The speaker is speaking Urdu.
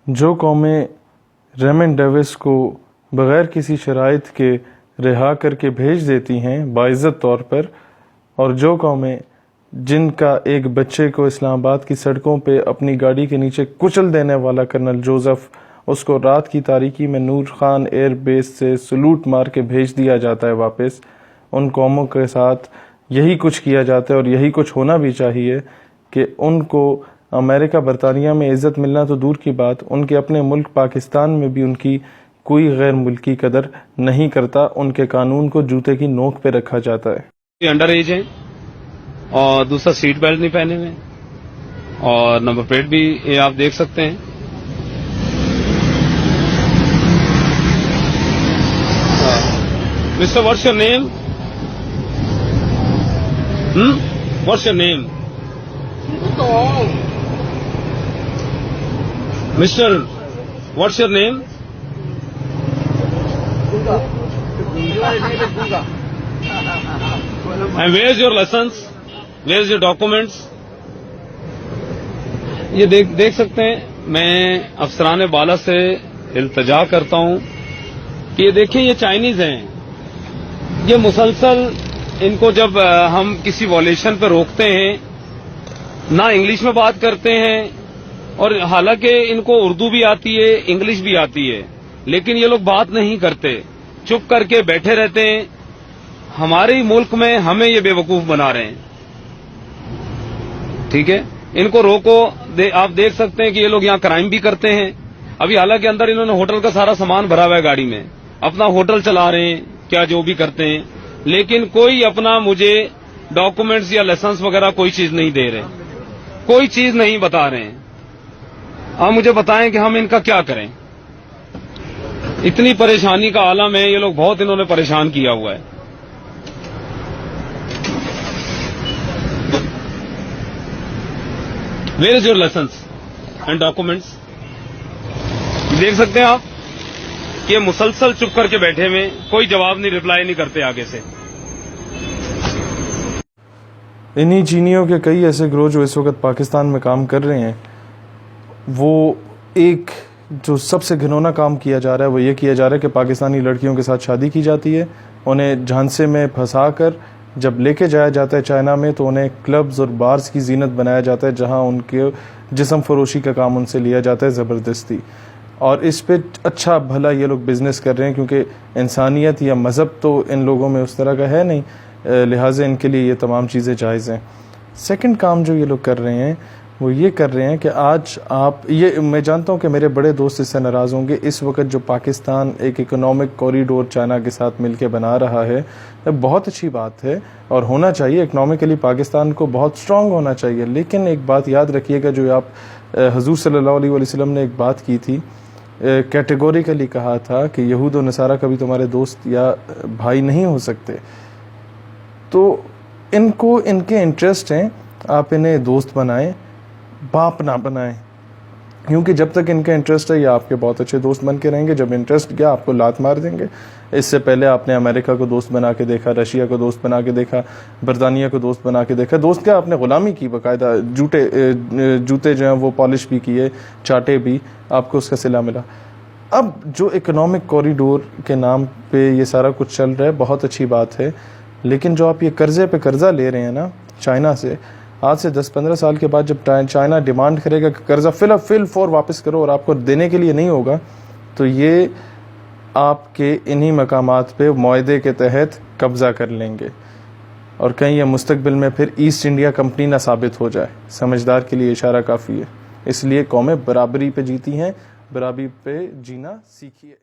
جو قومیں ریمن ڈیوس کو بغیر کسی شرائط کے رہا کر کے بھیج دیتی ہیں باعزت طور پر، اور جو قومیں جن کا ایک بچے کو اسلام آباد کی سڑکوں پہ اپنی گاڑی کے نیچے کچل دینے والا کرنل جوزف، اس کو رات کی تاریکی میں نور خان ایئر بیس سے سلوٹ مار کے بھیج دیا جاتا ہے واپس، ان قوموں کے ساتھ یہی کچھ کیا جاتا ہے اور یہی کچھ ہونا بھی چاہیے کہ ان کو امریکہ برطانیہ میں عزت ملنا تو دور کی بات، ان کے اپنے ملک پاکستان میں بھی ان کی کوئی غیر ملکی قدر نہیں کرتا، ان کے قانون کو جوتے کی نوک پہ رکھا جاتا ہے۔ یہ انڈر ایج ہیں اور دوسرا سیٹ بیلٹ نہیں پہنے ہوئے اور نمبر پلیٹ بھی یہ آپ دیکھ سکتے ہیں۔ Mister what's your name? What's your name? Mister what's your name? And where is your license? Where is your documents? یہ دیکھ سکتے ہیں، میں افسران بالا سے التجا کرتا ہوں کہ یہ دیکھیں، یہ چائنیز ہیں، یہ مسلسل ان کو جب ہم کسی وائلیشن پہ روکتے ہیں نہ انگلش میں بات کرتے ہیں، اور حالانکہ ان کو اردو بھی آتی ہے انگلش بھی آتی ہے، لیکن یہ لوگ بات نہیں کرتے، چپ کر کے بیٹھے رہتے ہیں۔ ہمارے ملک میں ہمیں یہ بے وقوف بنا رہے ہیں، ٹھیک ہے؟ ان کو روکو۔ آپ دیکھ سکتے ہیں کہ یہ لوگ یہاں کرائم بھی کرتے ہیں۔ ابھی حالانکہ اندر انہوں نے ہوٹل کا سارا سامان بھرا ہوا ہے گاڑی میں، اپنا ہوٹل چلا رہے ہیں، کیا جو بھی کرتے ہیں، لیکن کوئی اپنا مجھے ڈاکومنٹس یا لائسنس وغیرہ کوئی چیز نہیں دے رہے، کوئی چیز نہیں بتا رہے ہیں۔ آپ مجھے بتائیں کہ ہم ان کا کیا کریں؟ اتنی پریشانی کا عالم ہے، یہ لوگ بہت انہوں نے پریشان کیا ہوا ہے۔ Where is your license and documents? دیکھ سکتے ہیں آپ کہ یہ مسلسل چپ کر کے بیٹھے ہوئے، کوئی جواب نہیں، رپلائی نہیں کرتے آگے سے۔ انہی چینیوں کے کئی ایسے گروہ جو اس وقت پاکستان میں کام کر رہے ہیں، وہ ایک جو سب سے گھنونا کام کیا جا رہا ہے وہ یہ کیا جا رہا ہے کہ پاکستانی لڑکیوں کے ساتھ شادی کی جاتی ہے، انہیں جھانسے میں پھنسا کر جب لے کے جایا جاتا ہے چائنا میں تو انہیں کلبز اور بارز کی زینت بنایا جاتا ہے، جہاں ان کے جسم فروشی کا کام ان سے لیا جاتا ہے زبردستی، اور اس پہ اچھا بھلا یہ لوگ بزنس کر رہے ہیں، کیونکہ انسانیت یا مذہب تو ان لوگوں میں اس طرح کا ہے نہیں، لہٰذا ان کے لیے یہ تمام چیزیں جائز ہیں۔ سیکنڈ کام جو یہ لوگ کر رہے ہیں وہ یہ کر رہے ہیں کہ آج یہ میں جانتا ہوں کہ میرے بڑے دوست اس سے ناراض ہوں گے، اس وقت جو پاکستان ایک اکنامک کوریڈور چائنا کے ساتھ مل کے بنا رہا ہے، بہت اچھی بات ہے اور ہونا چاہیے، اکنامکلی پاکستان کو بہت اسٹرانگ ہونا چاہیے، لیکن ایک بات یاد رکھیے گا، جو آپ حضور صلی اللہ علیہ وسلم نے ایک بات کی تھی، کیٹیگوریکلی کہا تھا کہ یہود و نصارہ کبھی تمہارے دوست یا بھائی نہیں ہو سکتے، تو ان کو ان کے انٹرسٹ ہیں، آپ انہیں دوست بنائیں، باپ نہ بنائیں، کیونکہ جب تک ان کا انٹرسٹ ہے یہ آپ کے بہت اچھے دوست بن کے رہیں گے، جب انٹرسٹ گیا آپ کو لات مار دیں گے۔ اس سے پہلے آپ نے امریکہ کو دوست بنا کے دیکھا، رشیا کو دوست بنا کے دیکھا، برطانیہ کو دوست بنا کے دیکھا، دوست کیا آپ نے غلامی کی، باقاعدہ جوتے جو ہیں وہ پالش بھی کیے، چاٹے بھی، آپ کو اس کا صلہ ملا۔ اب جو اکنامک کوریڈور کے نام پہ یہ سارا کچھ چل رہا ہے بہت اچھی بات ہے، لیکن جو آپ یہ قرضے پہ قرضہ لے رہے ہیں نا چائنا سے، آج سے 10-15 سال کے بعد جب چائنا ڈیمانڈ کرے گا کہ قرضہ فل فور واپس کرو اور آپ کو دینے کے لیے نہیں ہوگا، تو یہ آپ کے انہی مقامات پہ معاہدے کے تحت قبضہ کر لیں گے، اور کہیں یہ مستقبل میں پھر ایسٹ انڈیا کمپنی نہ ثابت ہو جائے۔ سمجھدار کے لیے اشارہ کافی ہے، اس لیے قومیں برابری پہ جیتی ہیں، برابری پہ جینا سیکھیے۔